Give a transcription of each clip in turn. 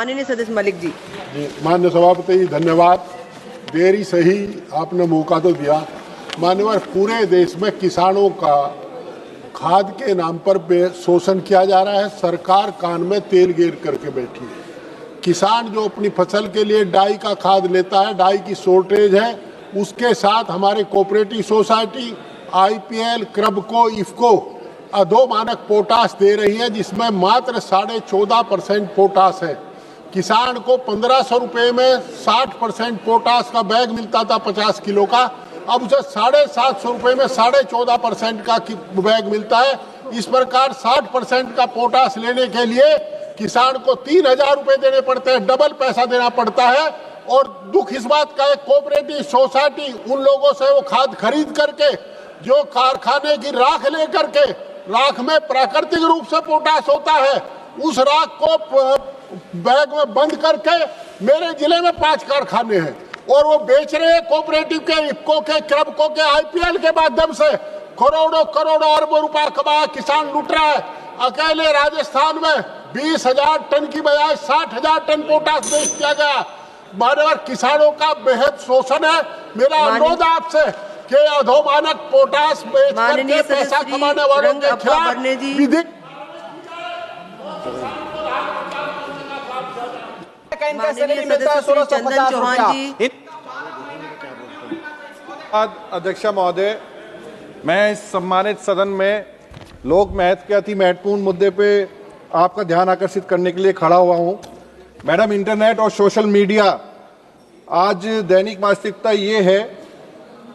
माननीय सदस्य मलिक जी। माननीय सभापति धन्यवाद। देरी सही आपने मौका तो दिया। मान्यवर, पूरे देश में किसानों का खाद के नाम पर शोषण किया जा रहा है। सरकार कान में तेल गेर करके बैठी है। किसान जो अपनी फसल के लिए डाई का खाद लेता है, डाई की शॉर्टेज है, उसके साथ हमारे cooperative society, IPL, Kribhco, IFFCO अधो मानक पोटास दे रही है, जिसमें मात्र 14.5% पोटास है। किसान को 1500 रुपये में 60% पोटास का बैग मिलता था 50 किलो का, अब उसे 750 रुपये में 14.5% का बैग मिलता है। इस प्रकार 60% का पोटास लेने के लिए किसान को 3000 रुपये देने पड़ते हैं, डबल पैसा देना पड़ता है। और दुख इस बात का है, कोऑपरेटिव सोसाइटी उन लोगों से वो खाद खरीद करके, जो कारखाने की राख लेकर के, राख में प्राकृतिक रूप से पोटास होता है, उस राख को बैग में बंद करके, मेरे जिले में 5 कारखाने हैं और वो बेच रहे हैं कोऑपरेटिव के, इफको के, क्रबको के, आईपीएल के माध्यम से करोड़ों करोड़ों अरबों रुपया कमा किसान लूट रहा है। अकेले राजस्थान में 20,000 टन की बजाय 60,000 टन पोटास बेच दिया गया। मानवर, किसानों का बेहद शोषण है। मेरा अनुरोध आपसे कि अधोमानक पोटास बेच करके पैसा कमाने वालों के खिलाफ विधिक अध्यक्ष महोदय, मैं इस सम्मानित सदन में लोक महत्व के अति महत्वपूर्ण मुद्दे पे आपका ध्यान आकर्षित करने के लिए खड़ा हुआ हूं। मैडम, इंटरनेट और सोशल मीडिया आज दैनिक वास्तविकता ये है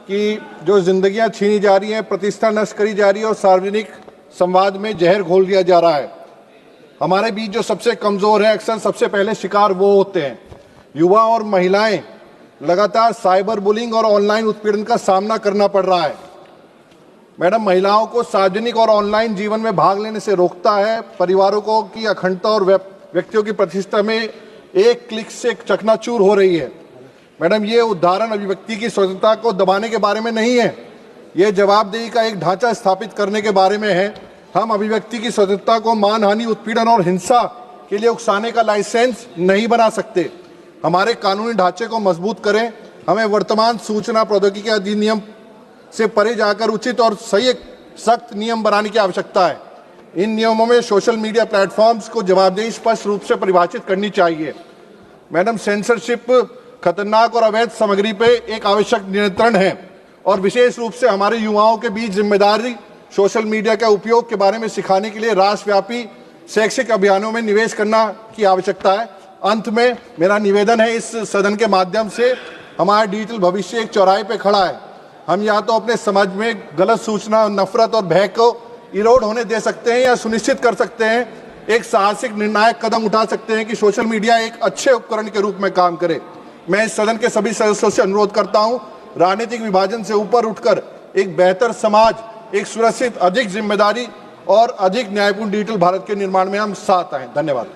कि जो जिंदगियां छीनी जा रही हैं, प्रतिष्ठा नष्ट करी जा रही है और सार्वजनिक संवाद में जहर घोल दिया जा रहा है। हमारे बीच जो सबसे कमजोर है, अक्सर सबसे पहले शिकार वो होते हैं। युवा और महिलाएं लगातार साइबर बुलिंग और ऑनलाइन उत्पीड़न का सामना करना पड़ रहा है। मैडम, महिलाओं को सार्वजनिक और ऑनलाइन जीवन में भाग लेने से रोकता है। परिवारों को की अखंडता और व्यक्तियों की प्रतिष्ठा में एक क्लिक से चकनाचूर हो रही है। मैडम, ये उदाहरण अभिव्यक्ति की स्वतंत्रता को दबाने के बारे में नहीं है, ये जवाबदेही का एक ढांचा स्थापित करने के बारे में है। हम अभिव्यक्ति की स्वतंत्रता को मानहानि, उत्पीड़न और हिंसा के लिए उकसाने का लाइसेंस नहीं बना सकते। हमारे कानूनी ढांचे को मजबूत करें। हमें वर्तमान सूचना प्रौद्योगिकी अधिनियम से परे जाकर उचित और सही सख्त नियम बनाने की आवश्यकता है। इन नियमों में सोशल मीडिया प्लेटफॉर्म्स को जवाबदेही स्पष्ट रूप से परिभाषित करनी चाहिए। मैडम, सेंसरशिप खतरनाक और अवैध सामग्री पे एक आवश्यक नियंत्रण है और विशेष रूप से हमारे युवाओं के बीच जिम्मेदारी सोशल मीडिया का उपयोग के बारे में सिखाने के लिए राष्ट्रव्यापी शैक्षिक अभियानों में निवेश करना की आवश्यकता है। अंत में मेरा निवेदन है, इस सदन के माध्यम से हमारा डिजिटल भविष्य एक चौराहे पे खड़ा है। हम या तो अपने समाज में गलत सूचना, नफरत और भय को इरोड होने दे सकते हैं या सुनिश्चित कर सकते हैं, एक साहसिक निर्णायक कदम उठा सकते हैं कि सोशल मीडिया एक अच्छे उपकरण के रूप में काम करे। मैं इस सदन के सभी सदस्यों से अनुरोध करता हूं, राजनीतिक विभाजन से ऊपर उठकर एक बेहतर समाज, एक सुरक्षित, अधिक जिम्मेदारी और अधिक न्यायपूर्ण डिजिटल भारत के निर्माण में हम साथ आए। धन्यवाद।